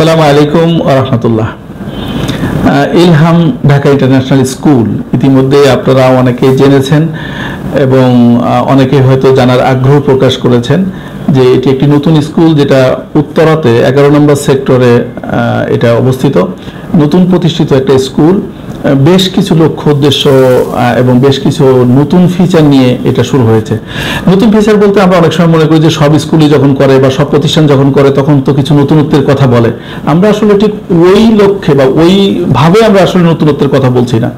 আসসালামু আলাইকুম ওয়া রাহমাতুল্লাহ। ইলহাম ঢাকা ইন্টারন্যাশনাল স্কুল ইতিমধ্যে আপনারা অনেকে জেনেছেন এবং অনেকে হয়তো জানার আগ্রহ প্রকাশ করেছেন যে এটি একটি নতুন স্কুল যেটা উত্তরাতে 11 নম্বর সেক্টরে এটা অবস্থিত। নতুন প্রতিষ্ঠিত একটা স্কুল, বেশ কিছু লক্ষ্য উদ্দেশ্য এবং বেশ কিছু নতুন ফিচার নিয়ে এটা শুরু হয়েছে। নতুন ফিচার বলতে আমরা অনেক সময় মনে করি যে সব স্কুলই যখন করে বা সব প্রতিষ্ঠান যখন করে তখন তো কিছু নতুনত্বের কথা বলে। আমরা আসলে ঠিক ওই লক্ষ্যে বা ওইভাবে আমরা আসলে নতুনত্বের কথা বলছি না।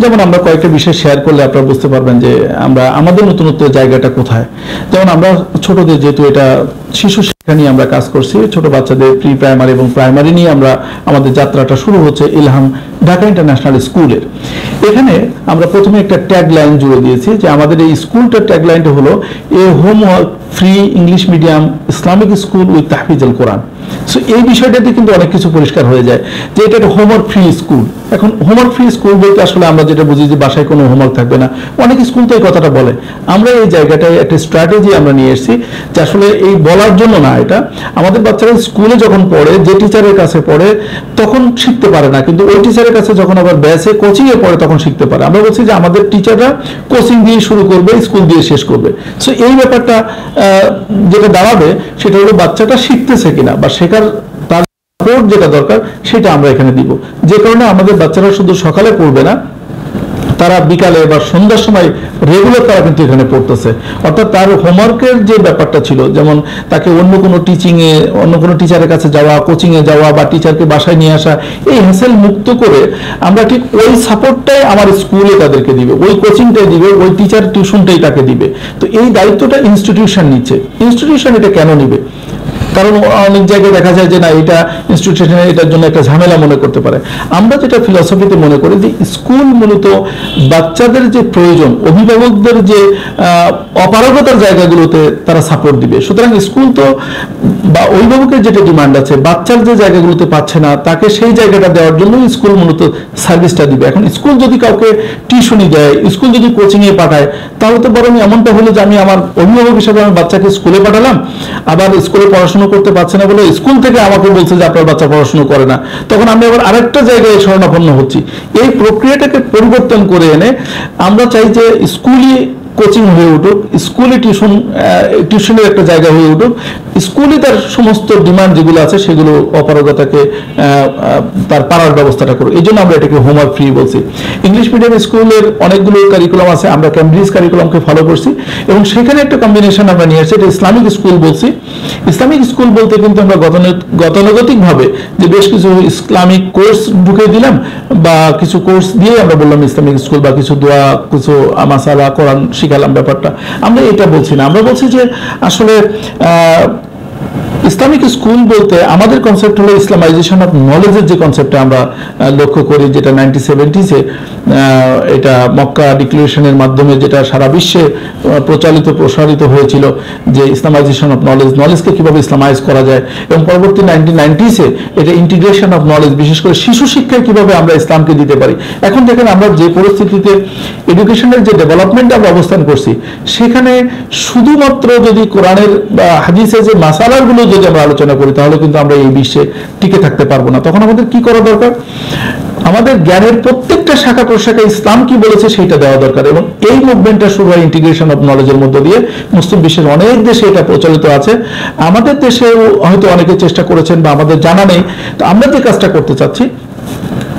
যেমন আমরা কয়েকটা বিষয় শেয়ার করলে আপনারা বুঝতে পারবেন যে আমরা আমাদের নতুনত্বের জায়গাটা কোথায়। যেমন আমরা ছোটদের, যেহেতু এটা শিশু শিক্ষা নিয়ে আমরা কাজ করছি, ছোট বাচ্চাদের প্রি প্রাইমারি এবং প্রাইমারি নিয়ে আমরা আমাদের যাত্রাটা শুরু হচ্ছে ইলহাম ঢাকা ইন্টারন্যাশনাল স্কুলের। এখানে আমরা প্রথমে একটা ট্যাগ লাইন জুড়ে দিয়েছি যে আমাদের এই স্কুলটার ট্যাগ লাইনটা হলো a homework free English medium Islamic school with Tahfizul Quran. So এই বিষয়টাতে কিন্তু অনেক কিছু পরিষ্কার হয়ে যায় যে এটা একটা হোমওয়ার্ক ফ্রি স্কুল। এখন হোমওয়ার্ক ফ্রি স্কুল বলতে আসলে আমরা যেটা বুঝি যে বাসায় কোনো হোমওয়ার্ক থাকবে না, অনেক স্কুল তো এই কথাটা বলে। আমরা এই জায়গাটায় একটা স্ট্র্যাটেজি আমরা নিয়ে এসেছি যে আসলে এই বলার জন্য না, এটা আমাদের বাচ্চারা স্কুলে যখন পড়ে, যে টিচারের কাছে পড়ে তখন শিখতে পারে না, কিন্তু ওই টিচারের কাছে যখন আবার ব্যাচে কোচিংয়ে পড়ে তখন শিখতে পারে। আমরা বলছি যে আমাদের টিচাররা কোচিং দিয়ে শুরু করবে, স্কুল দিয়ে শেষ করবে। সো এই ব্যাপারটা যেটা দাঁড়াবে সেটা হলো বাচ্চাটা শিখতেছে কিনা বা শেখার তার সাপোর্ট যেটা দরকার সেটা আমরা এখানে দিব। যে কারণে আমাদের বাচ্চারা শুধু সকালে পড়বে না, তারা বিকালে বা সন্ধ্যার সময় রেগুলার তারা কিন্তু এখানে পড়তেছে। অর্থাৎ তার হোমওয়ার্কের যে ব্যাপারটা ছিল, যেমন তাকে অন্য কোনো টিচিংয়ে, অন্য কোনো টিচারের কাছে যাওয়া, কোচিংয়ে যাওয়া বা টিচারকে বাসায় নিয়ে আসা, এই হ্যাসেল মুক্ত করে আমরা ঠিক ওই সাপোর্টটাই আমার স্কুলে তাদেরকে দিবে, ওই কোচিংটাই দিবে, ওই টিচার টিউশনটাই তাকে দিবে। তো এই দায়িত্বটা ইনস্টিটিউশন নিচ্ছে। ইনস্টিটিউশন এটা কেন নিবে? কারণ অনেক জায়গায় দেখা যায় যে না, এটা ইনস্টিটিউশনে এটার জন্য একটা ঝামেলা মনে করতে পারে। আমরা যেটা ফিলসফিতে মনে করি যে স্কুল মূলত বাচ্চাদের যে প্রয়োজন, অভিভাবকদের যে অপারগতার জায়গাগুলোতে তারা সাপোর্ট দিবে। সুতরাং স্কুল তো বা অভিভাবকের যেটা ডিমান্ড আছে, বাচ্চার যে জায়গাগুলোতে পাচ্ছে না তাকে সেই জায়গাটা দেওয়ার জন্য স্কুল মূলত সার্ভিসটা দিবে। এখন স্কুল যদি কাউকে টিউশনি দেয়, স্কুল যদি কোচিংয়ে পাঠায়, তাহলে তো বরং এমনটা হলো যে আমি আমার অভিভাবক হিসাবে আমার বাচ্চাকে স্কুলে পাঠালাম, আবার স্কুলে পড়াশোনা করতে পারছে না বলে স্কুল থেকে আমাকে বলছে যে আপনার বাচ্চা পড়াশোনা করে না, তখন আমি আবার আরেকটা জায়গায় শরণাপন্ন হচ্ছি। এই প্রক্রিয়াটাকে পরিবর্তন করে এনে আমরা চাই যে স্কুলই কোচিং হয়ে উঠুক, স্কুলে টিউশনের একটা জায়গা হয়ে উঠুক, স্কুলে তার সমস্ত ডিমান্ড যেগুলো আছে সেগুলো অপারগতাকে তার পারার ব্যবস্থাটা করুক। এই জন্য আমরা এটাকে হোমওয়ার্ক ফ্রি বলছি। ইংলিশ মিডিয়াম স্কুলের অনেকগুলো কারিকুলাম আছে, আমরা ক্যামব্রিজ কারিকুলামকে ফলো করছি এবং সেখানে একটা কম্বিনেশন আমরা নিয়ে আসছি, এটা ইসলামিক স্কুল বলছি। ইসলামিক স্কুল বলতে কিন্তু আমরা গতানুগতিকভাবে যে বেশ কিছু ইসলামিক কোর্স ঢুকে দিলাম বা কিছু কোর্স দিয়ে আমরা বললাম ইসলামিক স্কুল, বা কিছু দোয়া, কিছু মাসালা, কোরআন শিখালাম, ব্যাপারটা আমরা এটা বলছি না। আমরা বলছি যে আসলে ইসলামিক স্কুল বলতে আমাদের কনসেপ্ট হলো ইসলামাইজেশন অফ নলেজের যে কনসেপ্টটা আমরা লক্ষ্য করি, যেটা 1970s এটা মক্কা ডিক্লারেশনের মাধ্যমে যেটা সারা বিশ্বে প্রসারিত হয়েছিল যে ইসলামাইজেশন অফ নলেজ, নলেজকে কিভাবে ইসলামাইজ করা যায়, এবং পরবর্তী 1990s এটা ইন্টিগ্রেশন অফ নলেজ, বিশেষ করে শিশু শিক্ষায় কিভাবে আমরা ইসলামকে দিতে পারি। এখন দেখেন আমরা যে পরিস্থিতিতে এডুকেশনের যে ডেভেলপমেন্ট আমরা অবস্থান করছি, সেখানে শুধুমাত্র যদি কোরআনের বা হাদিসের যে মাসালাগুলো যদি আমরা আলোচনা করি তাহলে কিন্তু আমরা এই বিশ্বে টিকে থাকতে পারবো না। তখন আমাদের কি করা দরকার? আমাদের জ্ঞানের প্রত্যেকটা শাখা প্রশাখা ইসলাম কি বলেছে সেটা দেওয়া দরকার, এবং এই মুভমেন্টটা শুরু হয় ইন্টিগ্রেশন অফ নলেজের মধ্য দিয়ে। মুসলিম বিশ্বের অনেক দেশে এটা প্রচলিত আছে, আমাদের দেশেও হয়তো অনেকে চেষ্টা করেছেন বা আমাদের জানা নেই। তো আমরা যে কাজটা করতে চাচ্ছি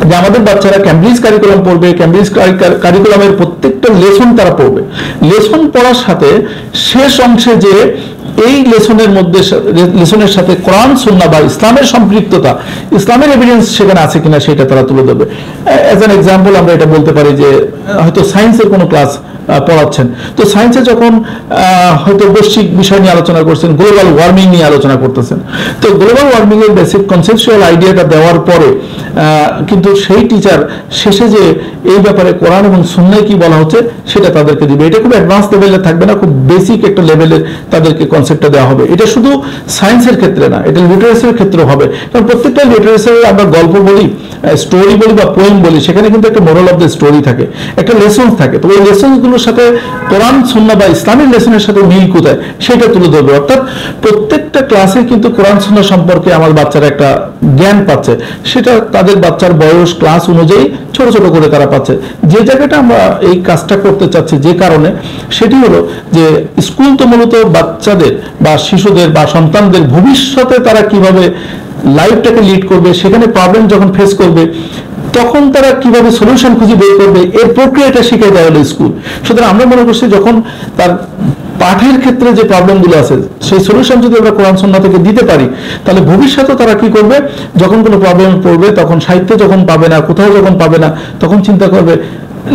যে আমাদের বাচ্চারা ক্যামব্রিজ কারিকুলাম পড়বে, ক্যামব্রিজ কারিকুলামের প্রত্যেকটা লেসন তারা পড়বে। লেসন পড়ার সাথে শেষ অংশে যে এই লেসনের সাথে কোরআন সুন্নাহ বা ইসলামের সম্পৃক্ততা, ইসলামের এভিডেন্স সেখানে আছে কিনা সেটা তারা তুলে দেবে। অ্যাজ অ্যান এক্সাম্পল আমরা এটা বলতে পারি যে হয়তো সায়েন্সের কোনো ক্লাস পড়াচ্ছেন, তো সায়েন্সে যখন হয়তো বৈশ্বিক বিষয় নিয়ে আলোচনা করছেন, গ্লোবাল ওয়ার্মিং নিয়ে আলোচনা করতেছেন, তো গ্লোবাল ওয়ার্মিং এর বেসিক কনসেপচুয়াল আইডিয়াটা দেওয়ার পরে কিন্তু সেই টিচার শেষে যে এই ব্যাপারে কোরআন এবং সুন্নায় কি বলা হচ্ছে সেটা তাদেরকে দিবে। এটা খুব অ্যাডভান্স লেভেলে থাকবে না, খুব বেসিক একটা লেভেলের তাদেরকে কনসেপ্টটা দেওয়া হবে। এটা শুধু সায়েন্সের ক্ষেত্রে না, এটা লিটারেচারের ক্ষেত্রে হবে। কারণ প্রত্যেকটা লিটারেচারে আমরা গল্প বলি, স্টোরি বলি বা পোয়েম বলি, সেখানে কিন্তু একটা মোরাল অফ দ্য স্টোরি থাকে, একটা লেসন থাকে। তো এই লেসনগুলোর সাথে কোরআন সুন্নাহ বা ইসলামিক লেসনের সাথে মিল কোথায় সেটা তুলে ধরবে। অর্থাৎ প্রত্যেকটা ক্লাসে কিন্তু কোরআন সুন্নাহ সম্পর্কে আমার বাচ্চারা একটা জ্ঞান পাচ্ছে, সেটা তাদের বাচ্চার বয়স ক্লাস অনুযায়ী ছোট ছোট করে তারা পাচ্ছে। যে জায়গাটা আমরা এই কাজটা করতে চাচ্ছি যে কারণে, সেটি হলো যে স্কুল তো মূলত বাচ্চাদের বা শিশুদের বা সন্তানদের ভবিষ্যতে তারা কিভাবে লাইফটাকে লিড করবে, সেখানে প্রবলেম যখন ফেস করবে তখন তারা কিভাবে সলিউশন খুঁজে বের করবে, এর প্রক্রিয়াটা শিখে দেওয়া হলো স্কুল। সুতরাং আমরা মনে করছি যখন তার পাঠের ক্ষেত্রে যে প্রবলেমগুলো আছে সেই সলিউশন যদি আমরা কোরআন সুন্নাহ থেকে দিতে পারি, তাহলে ভবিষ্যতে তারা কি করবে, যখন কোনো প্রবলেম পড়বে, তখন সাহিত্যে যখন পাবে না, কোথাও যখন পাবে না, তখন চিন্তা করবে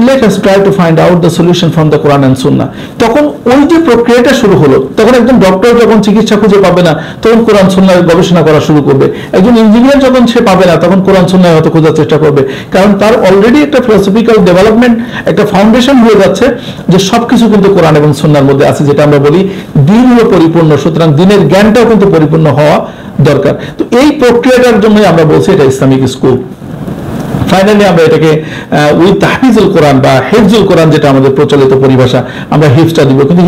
let us try to find out the solution from the Quran and Sunnah। তখন ওই যে প্রক্রিয়াটা শুরু হলো, তখন একজন ডক্টর যখন চিকিৎসা খুঁজে পাবে না, তখন কোরআন সুন্নাহ গবেষণা করা শুরু করবে। একজন ইঞ্জিনিয়ার যখন সে পাবে না, তখন কোরআন সুন্নাহ হয়তো খোঁজার চেষ্টা করবে। কারণ তার অলরেডি একটা ফিলোসফিক্যাল ডেভেলপমেন্ট, একটা ফাউন্ডেশন হয়ে যাচ্ছে যে সবকিছু কিন্তু কোরআন এবং সুন্নাহর মধ্যে আছে, যেটা আমরা বলি দিন হলো পরিপূর্ণ। সুতরাং দিনের জ্ঞানটাও কিন্তু পরিপূর্ণ হওয়া দরকার। তো এই প্রক্রিয়াটার জন্যই আমরা বলছি এটা ইসলামিক স্কুল। ফাইনালি আমরা এটাকে উইথ তাহফিজুল কোরআন বা হিফজুল কোরআন, যেটা আমাদের প্রচলিত পরিভাষা, আমরা হিফজটা দিব। কিন্তু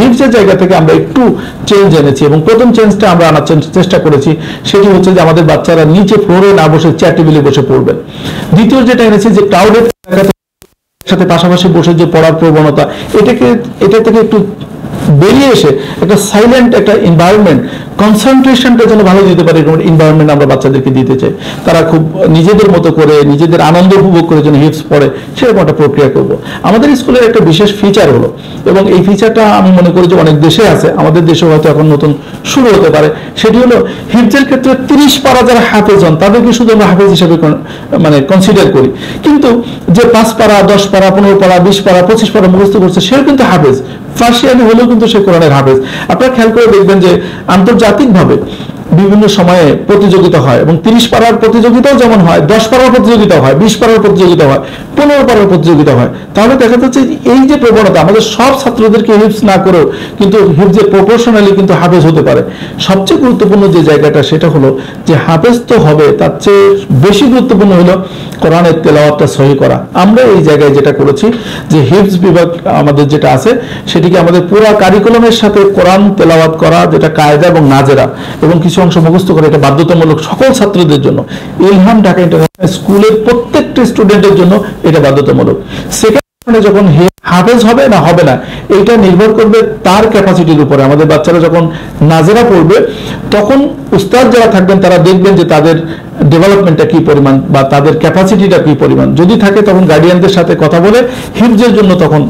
হিফজের জায়গা থেকে আমরা একটু চেঞ্জ এনেছি, এবং প্রথম চেঞ্জটা আমরা আনার চেষ্টা করেছি সেটি হচ্ছে যে আমাদের বাচ্চারা নিচে ফ্লোরে না বসে চেয়ার টেবিলে বসে পড়বেন। দ্বিতীয় যেটা এনেছি যে ক্রাউডেড সাথে পাশাপাশি বসে যে পড়ার প্রবণতা, এটা থেকে একটু বেরিয়ে এসে একটা সাইলেন্ট একটা এনভায়রনমেন্ট, কনসেন্ট্রেশনটা যেন ভালো দিতে পারে এরকম এনভায়রনমেন্ট আমরা বাচ্চাদেরকে দিতে চাই। তারা খুব নিজেদের মতো করে নিজেদের আনন্দ উপভোগ করে যেন হিফজ পড়ে, সেরকম একটা প্রক্রিয়া করব। আমাদের স্কুলের একটা বিশেষ ফিচার হলো, এবং এই ফিচারটা আমি মনে করি যে অনেক দেশে আছে, আমাদের দেশে হয়তো এখন নতুন শুরু হতে পারে, সেটি হলো হিফজের ক্ষেত্রে 30 পারা যারা হাফেজ হন তাদেরকে শুধু আমরা হাফেজ হিসেবে মানে কনসিডার করি। কিন্তু যে 5 পারা 10 পারা 15 পারা 20 পারা 25 পারা মুখস্থ করছে সেও কিন্তু হাফেজ, ফার্সিয়ানি হলেও কিন্তু সে কোরআনের হাফেজ। আপনারা খেয়াল করে দেখবেন যে আন্তর্জাতিকভাবে বিভিন্ন সময়ে প্রতিযোগিতা হয়, এবং 30 পারার প্রতিযোগিতাও যেমন হয়, 10 পারার প্রতিযোগিতা হয়, 20 পারার প্রতিযোগিতা হয়, 15 পারার প্রতিযোগিতা হয়। তাহলে দেখা যাচ্ছে এই যে প্রবণতা, আমাদের সব ছাত্রদেরকে হিফজ না করেও কিন্তু হিফজে প্রপোর্শনালি কিন্তু হাফেজ হতে পারে। সবচেয়ে গুরুত্বপূর্ণ যে জায়গাটা সেটা হলো যে হাফেজ তো হবে, তার চেয়ে বেশি গুরুত্বপূর্ণ হলো কোরআনের তেলাওয়াতটা সহি করা। আমরা এই জায়গায় যেটা করেছি যে হিফজ বিভাগ আমাদের যেটা আছে সেটিকে আমাদের পুরো কারিকুলামের সাথে কোরআন তেলাওয়াত করা, যেটা কায়দা এবং নাজেরা এবং কিছু অংশ মুখস্থ করে, এটা বাধ্যতামূলক সকল ছাত্রদের জন্য। ইলহাম ঢাকা ইন্টারন্যাশনাল স্কুলের প্রত্যেকটা স্টুডেন্টের জন্য এটা বাধ্যতামূলক। সেকেন্ড, যখন হাফেজ হবে না হবে না এটা নির্ভর করবে তার ক্যাপাসিটির উপরে। আমাদের বাচ্চারা যখন নাজেরা পড়বে তখন উস্তাদ যারা থাকবেন তারা দেখবেন যে তাদের ডেভেলপমেন্টটা কি পরিমাণ বা তাদের ক্যাপাসিটিটা কি পরিমাণ। যদি থাকে তখন গার্ডিয়ানদের সাথে কথা বলে হিফজের জন্য তখন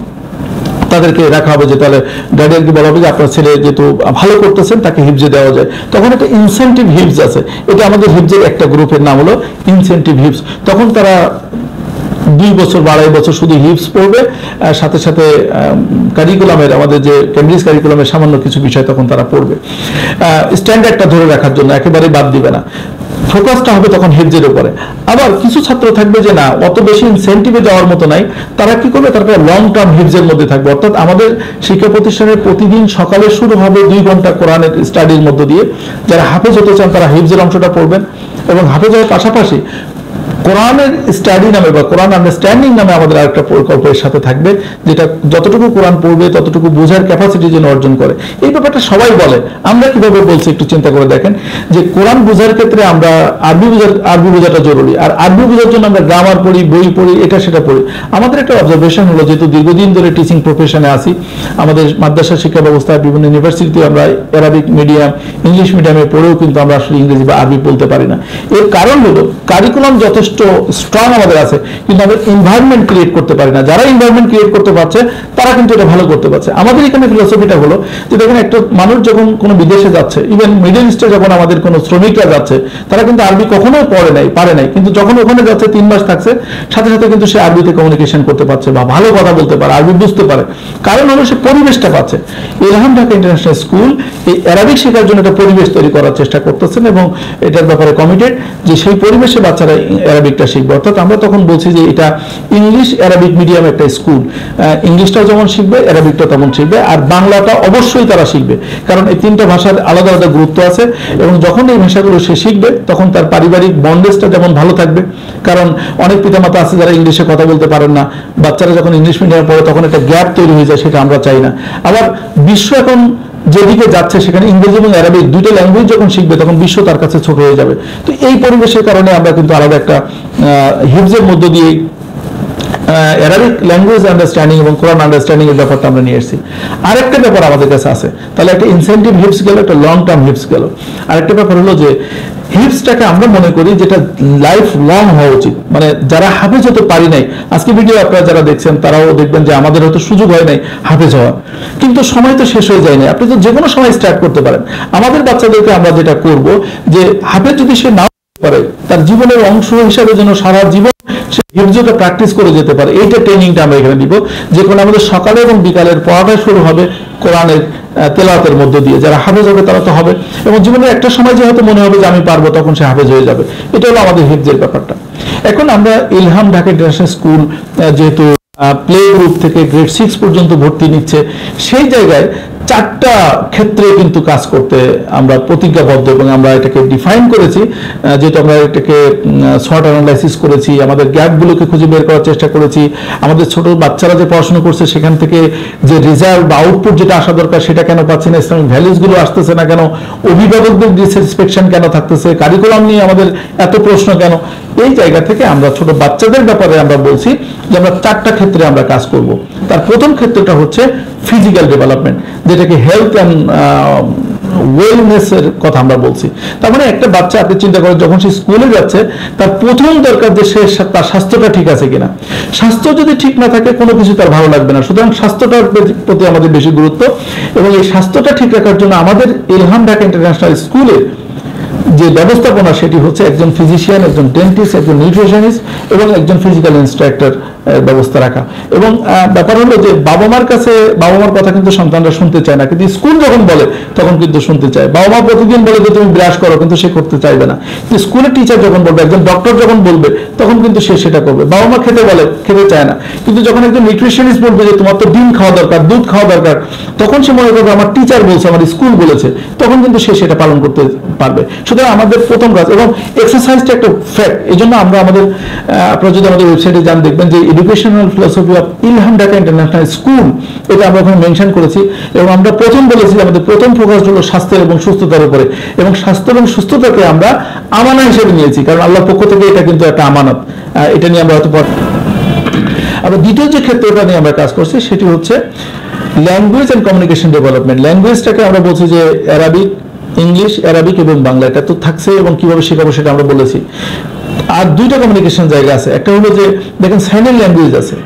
তাদেরকে রাখা হবে, যে তাহলে গার্ডিয়ানকে বলা হবে যে আপনার ছেলে যেহেতু ভালো করতেছেন তাকে হিফজে দেওয়া যায়। তখন একটা ইনসেন্টিভ হিফজ আছে, এটা আমাদের হিফজের একটা গ্রুপের নাম হলো ইনসেন্টিভ হিফজ। তখন তারা 2 বছর বা 2.5 বছর শুধু হিফজ পড়বে, সাথে সাথে কারিকুলামের আমাদের যে কেমব্রিজ কারিকুলামের সামান্য কিছু বিষয় তখন তারা পড়বে, স্ট্যান্ডার্ডটা ধরে রাখার জন্য, একেবারে বাদ দিবে না। ফোকাসটা হবে তখন হিফজের উপরে। আবার কিছু ছাত্র থাকবে যে না, অত বেশি ইনসেন্টিভে যাওয়ার মতো নাই, তারা কি করবে, তারপরে লং টার্ম হিফজের মধ্যে থাকবে। অর্থাৎ আমাদের শিক্ষা প্রতিষ্ঠানে প্রতিদিন সকালে শুরু হবে 2 ঘন্টা কোরআনের স্টাডির মধ্য দিয়ে। যারা হাফেজ হতে চান তারা হিফজের অংশটা পড়বেন, এবং হাফেজ হওয়ার পাশাপাশি কোরআনের স্টাডি নামে বা কোরআন আন্ডারস্ট্যান্ডিং নামে আমাদের আরেকটা প্রকল্পের সাথে থাকবে, যেটা যতটুকু কোরআন পড়বে ততটুকু বোঝার ক্যাপাসিটি যেন অর্জন করে। এই ব্যাপারটা সবাই বলে, আমরা কিভাবে বলছি একটু চিন্তা করে দেখেন যে কোরআন বোঝার ক্ষেত্রে আমরা আরবি বোঝাটা জরুরি, আর আরবি বোঝার জন্য আমরা গ্রামার পড়ি, বই পড়ি, এটা সেটা পড়ি। আমাদের একটা অবজারভেশন হলো, যেহেতু দীর্ঘদিন ধরে টিচিং প্রফেশনে আসি, আমাদের মাদ্রাসা শিক্ষা ব্যবস্থা বিভিন্ন ইউনিভার্সিটিতে আমরা অ্যারাবিক মিডিয়াম ইংলিশ মিডিয়ামে পড়েও কিন্তু আমরা আসলে ইংরেজি বা আরবি বলতে পারি না। এর কারণ হলো কারিকুলাম যথেষ্ট যথেষ্ট স্ট্রং আমাদের আছে, কিন্তু আমরা এনভায়রনমেন্ট ক্রিয়েট করতে পারি না। যারা এনভায়রনমেন্ট ক্রিয়েট করতে পারছে তারা কিন্তু এটা ভালো করতে পারছে। আমাদের এখানে ফিলোসফিটা হলো যে দেখেন, একটা মানুষ যখন কোনো বিদেশে যাচ্ছে, ইভেন মিডল ইস্টে যখন আমাদের কোনো শ্রমিকরা যাচ্ছে, তারা কিন্তু আরবি কখনো পারে নাই, কিন্তু যখন ওখানে যাচ্ছে 3 মাস থাকছে, সাথে সাথে কিন্তু সে আরবিতে কমিউনিকেশন করতে পারছে বা ভালো কথা বলতে পারে, আরবি বুঝতে পারে, কারণ হলো সে পরিবেশটা পাচ্ছে। ইলহাম ঢাকা ইন্টারন্যাশনাল স্কুল এই অ্যারাবিক শেখার জন্য একটা পরিবেশ তৈরি করার চেষ্টা করতেছেন এবং এটার ব্যাপারে কমিটেড যে সেই পরিবেশে বাচ্চারা অ্যারাবিকটা শিখবে। অর্থাৎ আমরা তখন বলছি যে এটা ইংলিশ অ্যারাবিক মিডিয়াম একটা স্কুল, ইংলিশটাও যেমন শিখবে, অ্যারাবিকটা তেমন শিখবে, আর বাংলাটা অবশ্যই তারা শিখবে, কারণ এই 3টা ভাষার আলাদা আলাদা গুরুত্ব আছে। এবং যখন এই ভাষাগুলো সে শিখবে তখন তার পারিবারিক বন্ডেজটা যেমন ভালো থাকবে, কারণ অনেক পিতামাতা আছে যারা ইংলিশে কথা বলতে পারেন না, বাচ্চারা যখন ইংলিশ মিডিয়ামে পড়ে তখন একটা গ্যাপ তৈরি হয়ে যায়, সেটা আমরা চাই না। আবার বিশ্ব এখন যেদিকে যাচ্ছে সেখানে ইংরেজি এবং অ্যারাবিক 2টা ল্যাঙ্গুয়েজ যখন শিখবে তখন বিশ্ব তার কাছে ছোট হয়ে যাবে। তো এই পরিবেশের কারণে আমরা কিন্তু আলাদা একটা হিফজের মধ্য দিয়ে অ্যারাবিক ল্যাঙ্গুয়েজ আন্ডারস্ট্যান্ডিং এবং কোরআন আন্ডারস্ট্যান্ডিং এর ব্যাপারটা আমরা নিয়ে এসেছি। আরেকটা ব্যাপার আমাদের কাছে আছে, তাহলে একটা ইনসেন্টিভ হিপস গেল, একটা লং টার্ম হিপস গেল। আরেকটা ব্যাপার হলো যে হিপসটাকে আমরা মনে করি যেটা লাইফ লং হওয়া উচিত। মানে যারা হাফেজ হতে পারি নাই, আজকে ভিডিও আপনারা যারা দেখছেন তারাও দেখবেন যে আমাদের হয়তো সুযোগ হয় নাই হাফেজ হওয়া, কিন্তু সময় তো শেষ হয়ে যায় না, আপনি তো যে কোনো সময় স্টার্ট করতে পারেন। আমাদের বাচ্চাদেরকে আমরা যেটা করব যে হাফেজ যদি সে নাও পারে, তার জীবনের অংশ হিসাবে যেন সারা জীবন সে হিফজটা প্র্যাকটিস করে যেতে পারে, এইটা ট্রেনিংটা আমরা এখানে দিব। যে কোনো আমাদের সকালে এবং বিকালের পড়াটা শুরু হবে কোরআনের তেলাওয়াতের মধ্য দিয়ে। যারা হাফেজ হবে তারা তো হবে, এবং জীবনের একটা সময় যে হয়তো মনে হবে যে আমি পারবো, তখন সে হাফেজ হয়ে যাবে। এটা হলো আমাদের হিফজের ব্যাপারটা। এখন আমরা ইলহাম ঢাকা ইন্টারন্যাশনাল স্কুল যেহেতু প্লে গ্রুপ থেকে গ্রেড 6 পর্যন্ত ভর্তি নিচ্ছে, সেই জায়গায় 4টা ক্ষেত্রে কিন্তু কাজ করতে আমরা প্রতিজ্ঞাবদ্ধ এবং আমরা এটাকে ডিফাইন করেছি। যেহেতু আমরা এটাকে শর্ট অ্যানালাইসিস করেছি, আমাদের গ্যাপগুলোকে খুঁজে বের করার চেষ্টা করেছি, আমাদের ছোট বাচ্চারা যে পড়াশোনা করছে সেখান থেকে যে রেজাল্ট বা আউটপুট যেটা আসা দরকার সেটা কেন পাচ্ছে না, ইসলামিক ভ্যালুসগুলো আসতেছে না কেন, অভিভাবকদের ডিসস্যাটিসফ্যাকশন কেন থাকতেছে, কারিকুলাম নিয়ে আমাদের এত প্রশ্ন কেন, এই জায়গা থেকে আমরা ছোট বাচ্চাদের ব্যাপারে আমরা বলছি যে আমরা 4টা ক্ষেত্রে আমরা কাজ করব। তার প্রথম ক্ষেত্রটা হচ্ছে ফিজিক্যাল ডেভেলপমেন্ট, যেটাকে হেলথ অ্যান্ড ওয়েলনেস এর কথা আমরা বলছি। তার মানে একটা বাচ্চা, আপনি চিন্তা করেন, যখন সে স্কুলে যাচ্ছে তার প্রথম দরকার যে সে তার স্বাস্থ্যটা ঠিক আছে কিনা। স্বাস্থ্য যদি ঠিক না থাকে কোনো কিছু তার ভালো লাগবে না, সুতরাং স্বাস্থ্যটার প্রতি আমাদের বেশি গুরুত্ব। এবং এই স্বাস্থ্যটা ঠিক রাখার জন্য আমাদের ইলহাম ঢাকা ইন্টারন্যাশনাল স্কুলে যে ব্যবস্থাপনা সেটি হচ্ছে একজন ফিজিশিয়ান, একজন ডেন্টিস্ট, একজন নিউট্রিশনিস্ট এবং একজন ফিজিক্যাল ইনস্ট্রাক্টর ব্যবস্থা রাখা। এবং ব্যাপার হলো যে বাবা মার কথা কিন্তু সন্তানরা শুনতে চায় না, কিন্তু স্কুল যখন বলে তখন কিন্তু শুনতে চায়। বাবা মা প্রতিদিন বলে যে তুমি ব্রাশ করো, কিন্তু সে করতে চাইবে না। কিন্তু স্কুলের টিচার যখন বলবে, একজন ডক্টর যখন বলবে, তখন কিন্তু সে সেটা করবে। বাবা মা খেতে বলে, খেতে চায় না, কিন্তু যখন একজন নিউট্রিশনিস্ট বলবে যে তোমার তো ডিম খাওয়া দরকার, দুধ খাওয়া দরকার, তখন সে মনে করবে আমার টিচার বলছে, আমার স্কুল বলেছে, তখন কিন্তু সে সেটা পালন করতে পারবে। সুতরাং আমাদের প্রথম কাজ, এবং এক্সারসাইজটা একটা ফ্যাক্ট, এই জন্য আমরা আমাদের আপনারা যদি আমাদের ওয়েবসাইটে যান দেখবেন যে educational philosophy of Ilham Dhaka international school, এটা আমরা ওখানে মেনশন করেছি। এবং আমরা প্রথম বলেছি আমাদের প্রথম ফোকাস হলো স্বাস্থ্য এবং সুস্থতার উপরে, এবং স্বাস্থ্য এবং সুস্থতাকে আমরা আমানা হিসেবে নিয়েছি, কারণ আল্লাহর পক্ষ থেকে এটা কিন্তু একটা আমানত। এটা নিয়ে আমরা হয়তো আবার দ্বিতীয় যে ক্ষেত্রটা নিয়ে আমরা কাজ করছি সেটি হচ্ছে ল্যাঙ্গুয়েজ অ্যান্ড কমিউনিকেশন ডেভেলপমেন্ট। ল্যাঙ্গুয়েজটাকে আমরা বলছি যে অ্যারাবিক, ইংলিশ, অ্যারাবিক এবং বাংলা, এটা তো থাকছে, এবং কিভাবে শেখাবো সেটা আমরা বলেছি। আর 2টা কমিউনিকেশন জায়গা আছে, একটা হলো যে দেখেন সাইন ল্যাঙ্গুয়েজ আছে,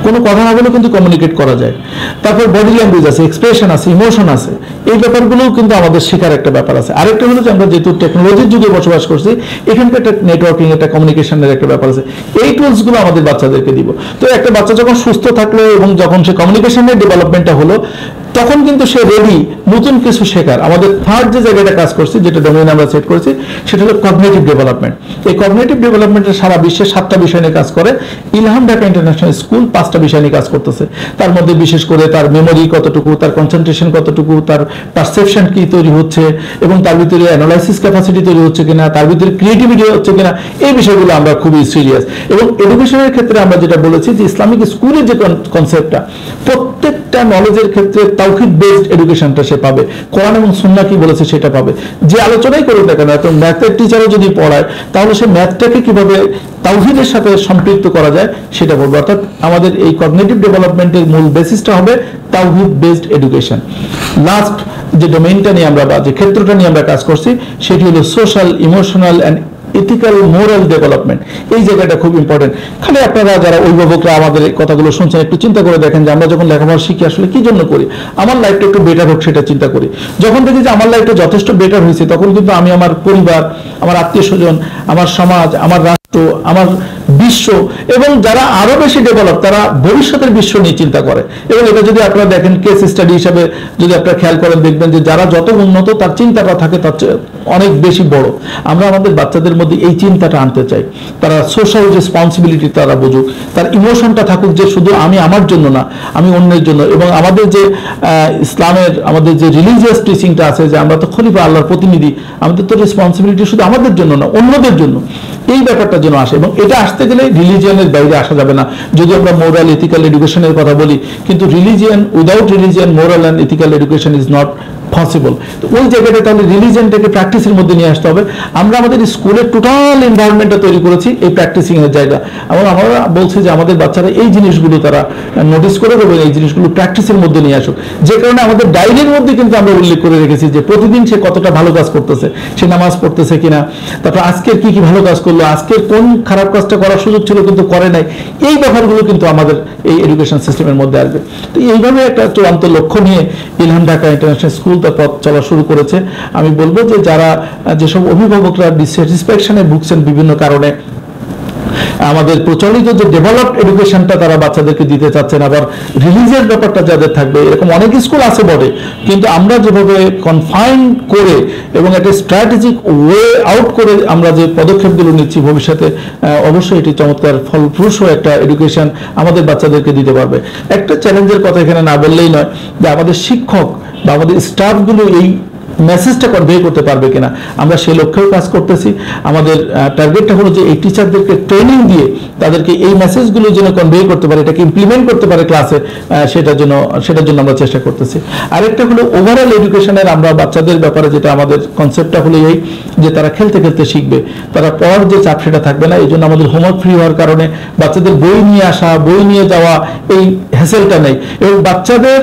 কোনো কথা না বলে কিন্তু কমিউনিকেট করা যায়। তারপর বডি ল্যাঙ্গুয়েজ আছে, এক্সপ্রেশন আছে, ইমোশন আছে, এই ব্যাপারগুলোও কিন্তু আমাদের শেখার একটা ব্যাপার আছে। আরেকটা হলো যে আমরা যেহেতু টেকনোলজির যুগে বসবাস করছি, এখানকার একটা নেটওয়ার্কিং, একটা কমিউনিকেশনের একটা ব্যাপার আছে, এই টুলসগুলো আমাদের বাচ্চাদেরকে দিব। তো একটা বাচ্চা যখন সুস্থ থাকলো এবং যখন সে কমিউনিকেশনের ডেভেলপমেন্টটা হলো, তখন কিন্তু সে রেডি নতুন কিছু শেখার। আমাদের থার্ড যে জায়গাটা কাজ করছি, যেটা ডোমেইন আমরা সেট করেছি, সেটা হলো কগনিটিভ ডেভেলপমেন্ট। এই কগনিটিভ ডেভেলপমেন্টের সারা বিশ্বে 7টা বিষয় নিয়ে কাজ করে। ইলহাম ঢাকা ইন্টারন্যাশনাল স্কুল 5টা বিষয় নিয়ে কাজ করতেছে। তার মধ্যে বিশেষ করে তার মেমোরি কতটুকু, তার কনসেন্ট্রেশন কতটুকু, তার পারসেপশন কি তৈরি হচ্ছে, এবং তার ভিতরে অ্যানালাইসিস ক্যাপাসিটি তৈরি হচ্ছে কিনা, তার ভিতরে ক্রিয়েটিভিটি হচ্ছে কিনা, এই বিষয়গুলো আমরা খুবই সিরিয়াস। এবং এডুকেশনের ক্ষেত্রে আমরা যেটা বলেছি যে ইসলামিক স্কুলের যে কনসেপ্টটা, প্রত্যেকটা নলেজের ক্ষেত্রে তাওহীদ বেসড এডুকেশনটা সে পাবে, কোরআন এবং সুন্নাহ কি বলেছে সেটা পাবে। যে আলোচনাই করুক না কেন, তো ম্যাথের টিচারও যদি পড়ায়, তাহলে সে ম্যাথটাকে কিভাবে তাওহীদের সাথে সম্পৃক্ত করা যায় সেটা বলবো। অর্থাৎ আমাদের এই কগনিটিভ ডেভেলপমেন্টের মূল বেসিসটা হবে তাওহীদ বেসড এডুকেশন। লাস্ট যে ডোমেইনটা নিয়ে আমরা বা যে ক্ষেত্রটা নিয়ে আমরা কাজ করছি সেটি হলো social, emotional and ethical moral development, এই জায়গাটা খুব ইম্পর্টেন্ট। খালি আপনারা যারা অভিভাবকরা আমাদের এই কথাগুলো শুনছেন একটু চিন্তা করে দেখেন যে আমরা যখন লেখাপড়া শিখি আসলে কি জন্য করি, আমার লাইফটা একটু বেটার হোক সেটা চিন্তা করি। যখন দেখি যে আমার লাইফটা যথেষ্ট বেটার হয়েছে তখন কিন্তু আমি আমার পরিবার, আমার আত্মীয় স্বজন, আমার সমাজ, আমার রাষ্ট্র, আমার বিশ্ব এবং যারা আরো বেশি ডেভেলপ তারা ভবিষ্যতের বিশ্ব নিয়ে চিন্তা করে। এবং এটা যদি আপনারা দেখেন কেস স্টাডি হিসাবে যদি আপনারা খেয়াল করেন দেখবেন যে যারা যত উন্নত তার চিন্তাটা থাকে তার চেয়ে অনেক বেশি বড়। আমরা আমাদের বাচ্চাদের মধ্যে এই চিন্তাটা আনতে চাই, তারা সোশ্যাল রেসপন্সিবিলিটি তারা বুঝুক, তার ইমোশনটা থাকুক যে শুধু আমি আমার জন্য না, আমি অন্যের জন্য। এবং আমাদের যে ইসলামের আমাদের যে রিলিজিয়াস টিচিংটা আছে যে আমরা তো খলিফা আল্লাহর প্রতিনিধি, আমাদের তো রেসপন্সিবিলিটি শুধু আমাদের জন্য না অন্যদের জন্য, এই ব্যাপারটা যেন আসে। এবং এটা আসতে গেলে রিলিজিয়নের বাইরে আসা যাবে না। যদি আমরা মোরাল এথিক্যাল এডুকেশনের কথা বলি, কিন্তু religion without religion moral and ethical education is not possible. তো ওই জায়গাটা তাহলে রিলিজিয়নটাকে প্র্যাকটিসের মধ্যে নিয়ে আসতে হবে। আমরা আমাদের স্কুলের টোটাল এনভায়রনমেন্টটা তৈরি করেছি এই প্র্যাকটিসিং এর জায়গা, এবং আমরা বলছি যে আমাদের বাচ্চারা এই জিনিসগুলো তারা নোটিস করে এবং এই জিনিসগুলো প্র্যাকটিসের মধ্যে নিয়ে আসুক। যে কারণে আমাদের ডায়েরির মধ্যে কিন্তু আমরা উল্লেখ করে রেখেছি যে প্রতিদিন সে কতটা ভালো কাজ করতেছে, সে নামাজ পড়তেছে কিনা, তারপর আজকের কি কি ভালো কাজ করলো, আজকের কোন খারাপ কাজটা করার সুযোগ ছিল কিন্তু করে নাই, এই ব্যাপারগুলো কিন্তু আমাদের এই এডুকেশন সিস্টেমের মধ্যে আসবে। তো এইভাবে একটা চূড়ান্ত লক্ষ্য নিয়ে ইলহাম ঢাকা ইন্টারন্যাশনাল স্কুল তার পথ চলা শুরু করেছে। আমি বলবো যে যারা যেসব অভিভাবকরা ডিসস্যাটিসফ্যাকশনে ভুগছেন বিভিন্ন কারণে, আমাদের প্রচলিত যে ডেভেলপড এডুকেশনটা তারা বাচ্চাদেরকে দিতে চাচ্ছেন, আবার রিলিজিয়াস ব্যাপারটা যাদের থাকবে এরকম অনেক স্কুল আছে বটে, কিন্তু আমরা যেভাবে কনফাইন করে এবং একটা স্ট্র্যাটেজিক ওয়ে আউট করে আমরা যে পদক্ষেপগুলো নিচ্ছি ভবিষ্যতে অবশ্যই এটি চমৎকার ফলপ্রসূ একটা এডুকেশন আমাদের বাচ্চাদেরকে দিতে পারবে। একটা চ্যালেঞ্জের কথা এখানে না বললেই নয় যে আমাদের শিক্ষক বা আমাদের স্টাফগুলো এই মেসেজটা কনভে করতে পারবে কিনা, আমরা সেই লক্ষ্যেও কাজ করতেছি। আমাদের টার্গেটটা হলো যে এই টিচারদেরকে ট্রেনিং দিয়ে তাদেরকে এই মেসেজগুলো যেন কনভে করতে পারে, এটাকে ইমপ্লিমেন্ট করতে পারে ক্লাসে, সেটার জন্য আমরা চেষ্টা করতেছি। আরেকটা হলো ওভারঅল এডুকেশনের আমরা বাচ্চাদের ব্যাপারে যেটা আমাদের কনসেপ্টটা হলো এই যে তারা খেলতে খেলতে শিখবে, তারা পড়ার যে চাপ সেটা থাকবে না। এই জন্য আমাদের হোমওয়ার্ক ফ্রি হওয়ার কারণে বাচ্চাদের বই নিয়ে আসা, বই নিয়ে যাওয়া এই হ্যাসেলটা নেই। এবং বাচ্চাদের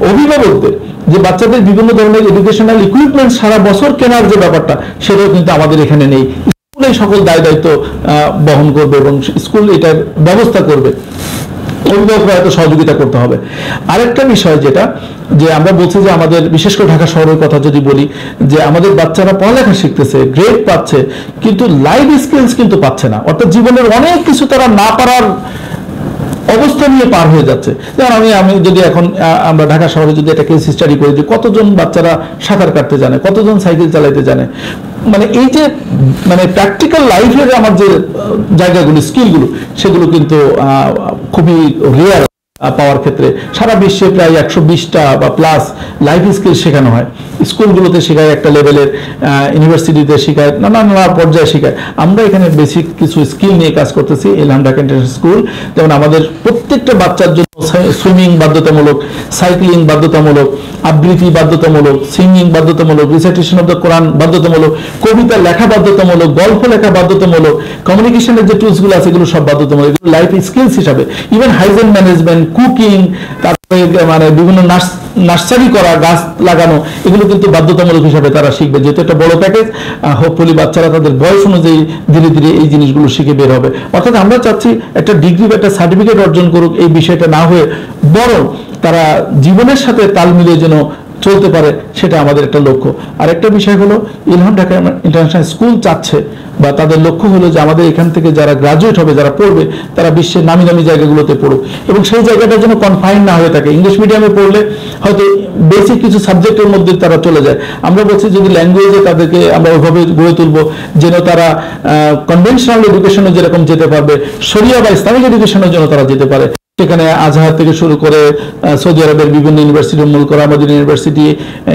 অভিভাবকদের যে বাচ্চাদের বিভিন্ন ধরনের এডুকেশনাল ইকুইপমেন্ট সারা বছর কেনার যে ব্যাপারটা সেটাও কিন্তু আমাদের এখানে নেই। স্কুলে সকল দায় দায়িত্ব বহন করবে এবং স্কুল এটার ব্যবস্থা করবে, অভিভাবকরা হয়তো সহযোগিতা করতে হবে। আরেকটা বিষয় যেটা যে আমরা বলছি যে আমাদের বিশেষ করে ঢাকা শহরের কথা যদি বলি যে আমাদের বাচ্চারা পড়ালেখা শিখতেছে, গ্রেড পাচ্ছে, কিন্তু লাইফ স্কিলস কিন্তু পাচ্ছে না। অর্থাৎ জীবনের অনেক কিছু তারা না পারার অবস্থা নিয়ে পার হয়ে যাচ্ছে। যেমন আমি যদি এখন আমরা ঢাকা শহরে যদি একটা কেস স্টাডি করি যে কতজন বাচ্চারা সাঁতার কাটতে জানে, কতজন সাইকেল চালাইতে জানে, মানে এই যে মানে প্র্যাকটিক্যাল লাইফের আমার যে জায়গাগুলো স্কিলগুলো সেগুলো কিন্তু খুবই রেয়ার পাওয়ার ক্ষেত্রে। সারা বিশ্বে প্রায় 120টা বা প্লাস লাইফ স্কিল শেখানো হয়, স্কুলগুলোতে শেখায়, একটা লেভেলের ইউনিভার্সিটিতে শেখায়, নানা পর্যায়ে শেখায়। আমরা এখানে বেসিক কিছু স্কিল নিয়ে কাজ করতেছি ইলহাম ঢাকা ইন্টারন্যাশনাল স্কুল। যেমন আমাদের প্রত্যেকটা বাচ্চার জন্য সুইমিং বাধ্যতামূলক, সাইক্লিং বাধ্যতামূলক, আবৃত্তি বাধ্যতামূলক, সিঙ্গিং বাধ্যতামূলক, রিসাইটেশন অফ দ্য কোরআন বাধ্যতামূলক, কবিতা লেখা বাধ্যতামূলক, গল্প লেখা বাধ্যতামূলক, কমিউনিকেশনের যে টুলসগুলো আছে এগুলো সব বাধ্যতামূলক। এগুলো লাইফ স্কিলস হিসাবে, ইভেন হাইজেন ম্যানেজমেন্ট, কুকিং, তারপরে মানে বিভিন্ন নার্সারি করা, গাছ লাগানো, এগুলো কিন্তু বাধ্যতামূলক হিসাবে তারা শিখবে। যেহেতু একটা বড় প্যাকেজ, হোপফুলি বাচ্চারা তাদের বয়স অনুযায়ী ধীরে ধীরে এই জিনিসগুলো শিখে বের হবে। অর্থাৎ আমরা চাচ্ছি একটা ডিগ্রি বা একটা সার্টিফিকেট অর্জন করুক এই বিষয়টা না হয়ে, বরং তারা জীবনের সাথে তাল মিলিয়ে যেন চলতে পারে, সেটা আমাদের একটা লক্ষ্য। আর একটা বিষয় হলো ইলহাম ঢাকা ইন্টারন্যাশনাল স্কুল চাচ্ছে বা তাদের লক্ষ্য হলো যে আমাদের এখান থেকে যারা গ্রাজুয়েট হবে, যারা পড়বে, তারা বিশ্বের নামি দামি জায়গাগুলোতে পড়ুক এবং সেই জায়গাটার জন্য কনফাইন না হয়ে থাকে। ইংলিশ মিডিয়ামে পড়লে হয়তো বেসিক কিছু সাবজেক্টের মধ্যে তারা চলে যায়। আমরা বলছি যদি ল্যাঙ্গুয়েজে তাদেরকে আমরা ওইভাবে গড়ে তুলবো যেন তারা কনভেনশনাল এডুকেশনে যেরকম যেতে পারবে, শরিয়া বা ইসলামিক এডুকেশনের জন্য তারা যেতে পারে। সেখানে আজহার থেকে শুরু করে সৌদি আরবের বিভিন্ন ইউনিভার্সিটি, মুলকরা Medina university,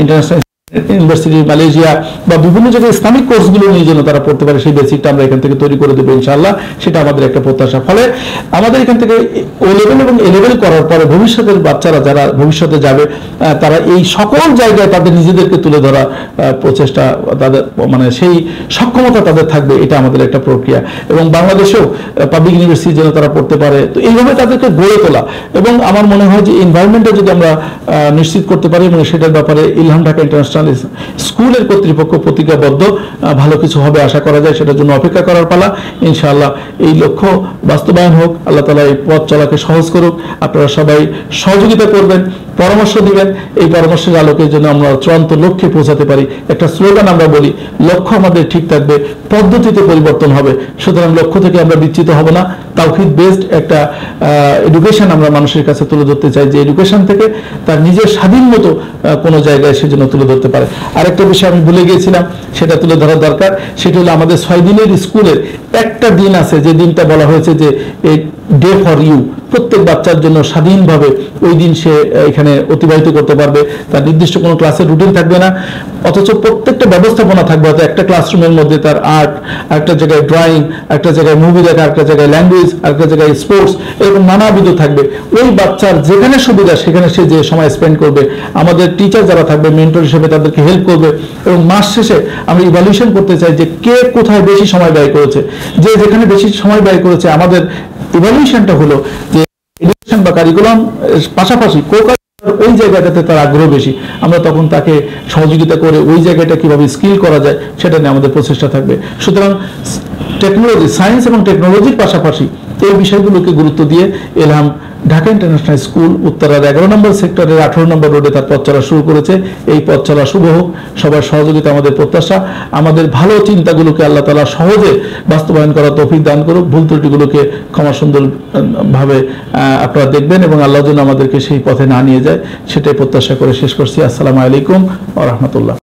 international university Malaysia বা বিভিন্ন জায়গায় ইসলামিক কোর্সগুলো নিয়ে যেন তারা পড়তে পারে, সেই বেসিকটা আমরা এখান থেকে তৈরি করে দেবো ইনশাআল্লাহ। সেটা আমাদের একটা প্রত্যাশা। ফলে আমাদের এখান থেকে ও লেভেল এবং এ লেভেল করার পরে ভবিষ্যতের বাচ্চারা যারা ভবিষ্যতে যাবে তারা এই সকল জায়গায় তাদের নিজেদেরকে তুলে ধরা প্রচেষ্টা, তাদের মানে সেই সক্ষমতা তাদের থাকবে, এটা আমাদের একটা প্রক্রিয়া। এবং বাংলাদেশেও পাবলিক ইউনিভার্সিটি যেন তারা পড়তে পারে, তো এইভাবে তাদেরকে গড়ে তোলা। এবং আমার মনে হয় যে এনভায়রনমেন্টটা যদি আমরা নিশ্চিত করতে পারি এবং সেটার ব্যাপারে ইলহাম ঢাকা ইন্টারন্যাশনাল ইন্টারন্যাশনাল স্কুলের কর্তৃপক্ষ প্রতিজ্ঞাবদ্ধ, ভালো কিছু হবে আশা করা যায়, সেটার জন্য অপেক্ষা করার পালা। ইনশাআল্লাহ এই লক্ষ্য বাস্তবায়ন হোক, আল্লাহ তাআলা এই পথ চলাকে সহজ করুক। আপনারা সবাই সহযোগিতা করবেন, পরামর্শ দিবেন, এই পরামর্শের আলোকে যেন আমরা চূড়ান্ত লক্ষ্যে পৌঁছাতে পারি। একটা স্লোগান আমরা বলি, লক্ষ্য আমাদের ঠিক থাকবে, পদ্ধতিতে পরিবর্তন হবে। সুতরাং লক্ষ্য থেকে আমরা বিচ্যুত হব না। তাওহীদ বেসড একটা এডুকেশন আমরা মানুষের কাছে তুলে ধরতে চাই, যে এডুকেশন থেকে তার নিজের স্বাধীন মতো কোনো জায়গায় সে যেন তুলে ধরতে পারে। আরেকটা বিষয় আমি ভুলে গিয়েছিলাম, সেটা তুলে ধরা দরকার। সেটা হলো আমাদের 6 দিনের স্কুলের একটা দিন আছে, যে দিনটা বলা হয়েছে যে এই ডে ফর ইউ, প্রত্যেক বাচ্চার জন্য স্বাধীনভাবে ওই দিন সে এখানে অতিবাহিত করতে পারবে। তার নির্দিষ্ট কোনো ক্লাসের রুটিন থাকবে না, অথচ প্রত্যেকটা ব্যবস্থাপনা থাকবে। হয়তো একটা ক্লাসরুমের মধ্যে তার আর্ট, একটা জায়গায় ড্রয়িং, একটা জায়গায় মুভি দেখা, একটা জায়গায় ল্যাঙ্গুয়েজ, একটা জায়গায় স্পোর্টস, এরকম নানাবিধ থাকবে। ওই বাচ্চার যেখানে সুবিধা সেখানে সে যে সময় স্পেন্ড করবে, আমাদের টিচার যারা থাকবে মেন্টর হিসেবে তাদেরকে হেল্প করবে। এবং মাস শেষে আমরা ইভ্যালুয়েশন করতে চাই যে কে কোথায় বেশি সময় ব্যয় করেছে। যে যেখানে বেশি সময় ব্যয় করেছে, আমাদের ইভ্যালুয়েশনটা হলো যে এডুকেশন বা কারিকুলাম পাশাপাশি ওই জায়গাটাতে তার আগ্রহ বেশি, আমরা তখন তাকে সহযোগিতা করে ওই জায়গাটা কিভাবে স্কিল করা যায় সেটা নিয়ে আমাদের প্রচেষ্টা থাকবে। সুতরাং টেকনোলজি, সায়েন্স এবং টেকনোলজির পাশাপাশি এই বিষয়গুলোকে গুরুত্ব দিয়ে ইলহাম ঢাকা ইন্টারন্যাশনাল স্কুল উত্তরার 11 নম্বর সেক্টরের 18 নম্বর রোডে তার পথ চলা শুরু করেছে। এই পথ চলা শুভ হোক, সবার সহযোগিতা আমাদের প্রত্যাশা। আমাদের ভালো চিন্তাগুলোকে আল্লাহ তাআলা সহজে বাস্তবায়ন করার তৌফিক দান করুক। ভুল ত্রুটিগুলোকে ক্ষমা সুন্দর ভাবে আপনারা দেখবেন এবং আল্লাহ যেন আমাদেরকে সেই পথে না নিয়ে যায়, সেটাই প্রত্যাশা করে শেষ করছি। আসসালামু আলাইকুম ওয়া রাহমাতুল্লাহ।